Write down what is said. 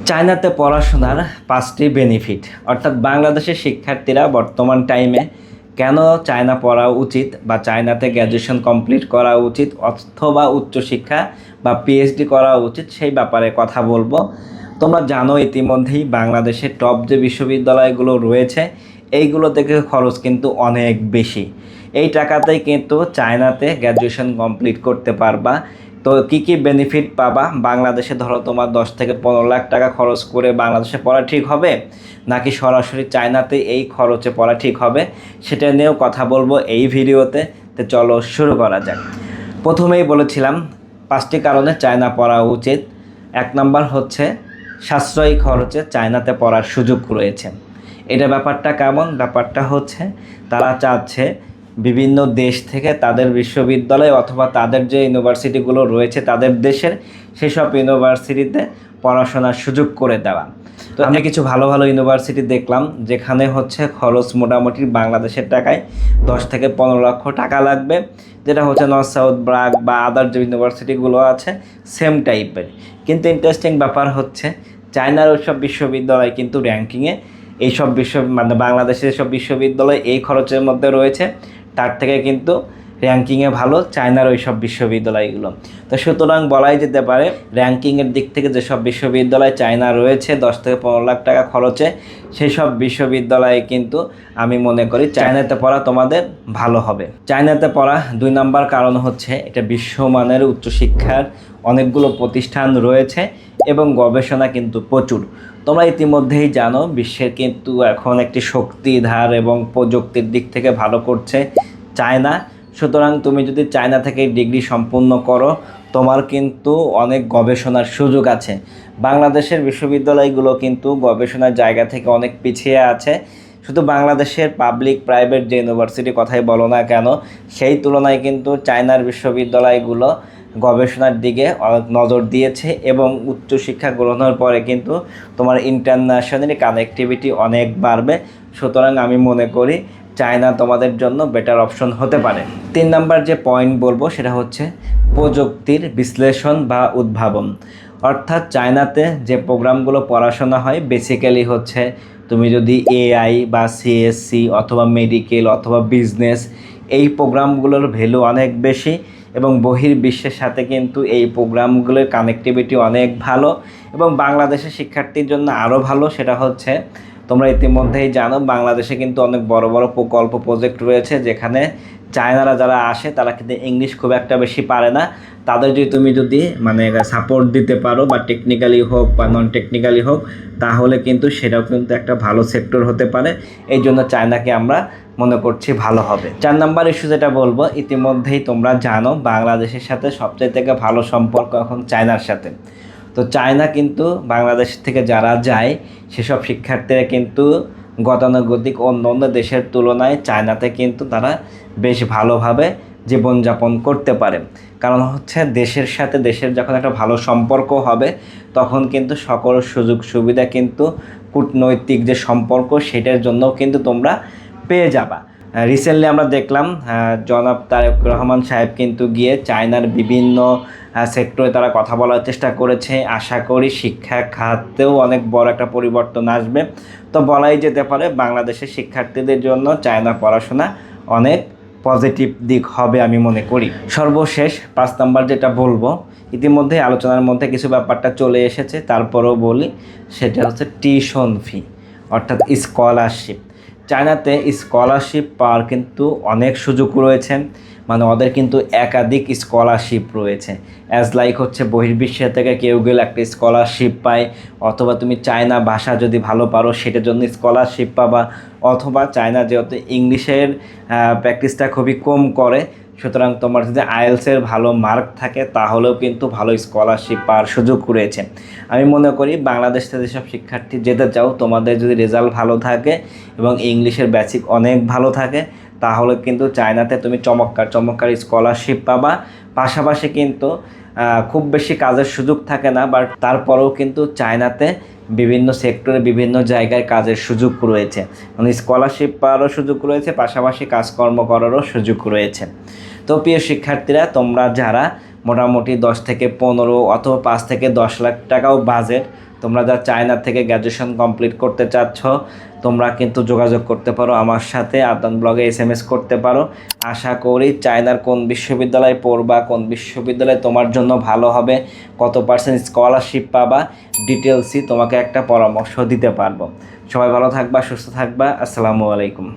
চায়নাতে পড়াশোনার 5টি বেনিফিট, অর্থাৎ বাংলাদেশের শিক্ষার্থীরা বর্তমান টাইমে কেন চায়না পড়া উচিত বা চায়নাতে গ্র্যাজুয়েশন কমপ্লিট করা উচিত অথবা উচ্চশিক্ষা বা পিএইচডি করা উচিত সেই ব্যাপারে কথা বলবো। তোমরা জানো ইতিমধ্যেই বাংলাদেশের টপ যে বিশ্ববিদ্যালয়গুলো রয়েছে এইগুলো থেকে খরচ কিন্তু অনেক বেশি। এই টাকাতেই কিন্তু চায়নাতে গ্র্যাজুয়েশন কমপ্লিট করতে পারবা। তো কী বেনিফিট পাবা? বাংলাদেশে ধরো তোমার 10 থেকে 15 লাখ টাকা খরচ করে বাংলাদেশে পড়া ঠিক হবে, নাকি সরাসরি চায়নাতে এই খরচে পড়া ঠিক হবে, সেটা নিয়েও কথা বলবো এই ভিডিওতে। তো চলো শুরু করা যাক। প্রথমেই বলেছিলাম 5টি কারণে চায়না পড়া উচিত। 1 নাম্বার হচ্ছে সাশ্রয়ী খরচে চায়নাতে পড়ার সুযোগ রয়েছে। এটা ব্যাপারটা কেমন? ব্যাপারটা হচ্ছে তারা চাচ্ছে বিভিন্ন দেশ থেকে তাদের বিশ্ববিদ্যালয় অথবা তাদের যে ইউনিভার্সিটিগুলো রয়েছে তাদের দেশের সেসব ইউনিভার্সিটিতে পড়াশোনার সুযোগ করে দেওয়া। তো আমি কিছু ভালো ভালো ইউনিভার্সিটি দেখলাম যেখানে হচ্ছে খরচ মোটামুটি বাংলাদেশের টাকায় 10 থেকে 15 লক্ষ টাকা লাগবে, যেটা হচ্ছে নর্থ সাউথ ব্রাক বা আদার যে ইউনিভার্সিটিগুলো আছে সেম টাইপের। কিন্তু ইন্টারেস্টিং ব্যাপার হচ্ছে চায়নার ওইসব বিশ্ববিদ্যালয় কিন্তু র্যাঙ্কিংয়ে এইসব বাংলাদেশের সব বিশ্ববিদ্যালয় এই খরচের মধ্যে রয়েছে, তার থেকে কিন্তু র্যাঙ্কিংয়ে ভালো চায়নার ওই সব বিশ্ববিদ্যালয়গুলো। তো সুতরাং বলাই যেতে পারে র্যাঙ্কিংয়ের দিক থেকে যেসব বিশ্ববিদ্যালয় চায়না রয়েছে 10 থেকে 15 লাখ টাকা খরচে, সেই সব বিশ্ববিদ্যালয়ে কিন্তু আমি মনে করি চায়নাতে পড়া তোমাদের ভালো হবে। চায়নাতে পড়া 2 নাম্বার কারণ হচ্ছে এটা বিশ্বমানের উচ্চশিক্ষার অনেকগুলো প্রতিষ্ঠান রয়েছে এবং গবেষণা কিন্তু প্রচুর। তোমরা ইতিমধ্যেই জানো বিশ্বের কিন্তু এখন একটি শক্তিধার এবং প্রযুক্তির দিক থেকে ভালো করছে চায়না। সুতরাং তুমি যদি চায়না থেকে ডিগ্রি সম্পূর্ণ করো তোমার কিন্তু অনেক গবেষণার সুযোগ আছে। বাংলাদেশের বিশ্ববিদ্যালয়গুলো কিন্তু গবেষণার জায়গা থেকে অনেক পিছিয়ে আছে। শুধু বাংলাদেশের পাবলিক প্রাইভেট যে ইউনিভার্সিটি কথাই বলো না কেন, সেই তুলনায় কিন্তু চায়নার বিশ্ববিদ্যালয়গুলো গবেষণার দিকে নজর দিয়েছে এবং উচ্চশিক্ষা গ্রহণের পরে কিন্তু তোমার ইন্টারন্যাশনালি কানেক্টিভিটি অনেক বাড়বে। সুতরাং আমি মনে করি চায়না তোমাদের জন্য বেটার অপশন হতে পারে। 3 নাম্বার যে পয়েন্ট বলবো সেটা হচ্ছে প্রযুক্তির বিশ্লেষণ বা উদ্ভাবন। অর্থাৎ চায়নাতে যে প্রোগ্রামগুলো পড়াশোনা হয় বেসিক্যালি হচ্ছে তুমি যদি এআই বা সিএসসি অথবা মেডিকেল অথবা বিজনেস, এই প্রোগ্রামগুলোর ভ্যালু অনেক বেশি এবং বহির্বিশ্বের সাথে কিন্তু এই প্রোগ্রামগুলোর কানেক্টিভিটি অনেক ভালো এবং বাংলাদেশের শিক্ষার্থীর জন্য আরও ভালো। সেটা হচ্ছে তোমরা ইতিমধ্যেই জানো বাংলাদেশে কিন্তু অনেক বড় বড় প্রকল্প প্রজেক্ট রয়েছে যেখানে চায়নারা যারা আসে তারা কিন্তু ইংলিশ খুব একটা বেশি পারে না। তাদের তুমি যদি সাপোর্ট দিতে পারো বা টেকনিক্যালি হোক বা নন টেকনিক্যালি হোক, তাহলে কিন্তু সেটাও কিন্তু একটা ভালো সেক্টর হতে পারে। এই জন্য চায়নাকে আমরা মনে করছি ভালো হবে। 4 নাম্বার ইস্যু যেটা বলবো, ইতিমধ্যেই তোমরা জানো বাংলাদেশের সাথে সবচেয়ে থেকে ভালো সম্পর্ক এখন চায়নার সাথে। তো চায়না কিন্তু বাংলাদেশ থেকে যারা যায় সেসব শিক্ষার্থীরা কিন্তু গতানুগতিক অন্য অন্য দেশের তুলনায় চায়নাতে কিন্তু তারা বেশ ভালোভাবে জীবনযাপন করতে পারে। কারণ হচ্ছে দেশের সাথে দেশের যখন একটা ভালো সম্পর্ক হবে তখন কিন্তু সকল সুযোগ সুবিধা কিন্তু কূটনৈতিক যে সম্পর্ক সেটার জন্যও কিন্তু তোমরা পেয়ে যাবা। রিসেন্টলি আমরা দেখলাম জনাব তারেক রহমান সাহেব কিন্তু গিয়ে চায়নার বিভিন্ন সেক্টরে তারা কথা বলার চেষ্টা করেছে। আশা করি শিক্ষা খাতেও অনেক বড় একটা পরিবর্তন আসবে। তো বলাই যেতে পারে বাংলাদেশের শিক্ষার্থীদের জন্য চায়না পড়াশোনা অনেক পজিটিভ দিক হবে আমি মনে করি। সর্বশেষ 5 নাম্বার যেটা বলবো, ইতিমধ্যে আলোচনার মধ্যে কিছু ব্যাপারটা চলে এসেছে তারপরেও বলি, সেটা হচ্ছে টিউশন ফি অর্থাৎ স্কলারশিপ। চায়নাতে স্কলারশিপ পাওয়ার কিন্তু অনেক সুযোগ রয়েছে, ওদের কিন্তু একাধিক স্কলারশিপ রয়েছে। লাইক হচ্ছে বহির্বিশ্ব থেকে কেউ গেলে একটা স্কলারশিপ পায়, অথবা তুমি চায়না ভাষা যদি ভালো পারো সেটার জন্য স্কলারশিপ পাবা, অথবা চায়না যেহেতু ইংলিশের প্র্যাকটিসটা খুবই কম করে সুতরাং তোমার যদি আইএলসের ভালো মার্ক থাকে তাহলেও কিন্তু ভালো স্কলারশিপ পাওয়ার সুযোগ রয়েছে। আমি মনে করি বাংলাদেশ থেকে যেসব শিক্ষার্থী যেতে চাও তোমাদের যদি রেজাল্ট ভালো থাকে এবং ইংলিশের বেসিক অনেক ভালো থাকে তাহলে কিন্তু চায়নাতে তুমি চমৎকার স্কলারশিপ পাবা। পাশাপাশি কিন্তু খুব বেশি কাজের সুযোগ থাকে না, বাট তারপরেও কিন্তু চায়নাতে বিভিন্ন সেক্টরে বিভিন্ন জায়গায় কাজের সুযোগ রয়েছে, স্কলারশিপ পাওয়ারও সুযোগ রয়েছে, পাশাপাশি কাজকর্ম করারও সুযোগ রয়েছে। তো প্রিয় শিক্ষার্থীরা, তোমরা যারা মোটামুটি 10 থেকে 15 অথবা 5 থেকে 10 লাখ টাকাও বাজেট তোমরা যা চায়না থেকে গ্র্যাজুয়েশন কমপ্লিট করতে চাচ্ছ তোমরা কিন্তু যোগাযোগ করতে পারো আমার সাথে, আদান ব্লগে SMS করতে পারো। আশা করি চায়নার কোন বিশ্ববিদ্যালয়ে পড়বা, কোন বিশ্ববিদ্যালয়ে তোমার জন্য ভালো হবে, কত পার্সেন্ট স্কলারশিপ পাবা, ডিটেলসই তোমাকে একটা পরামর্শ দিতে পারবো। সবাই ভালো থাকবা, সুস্থ থাকবা। আসসালামু আলাইকুম।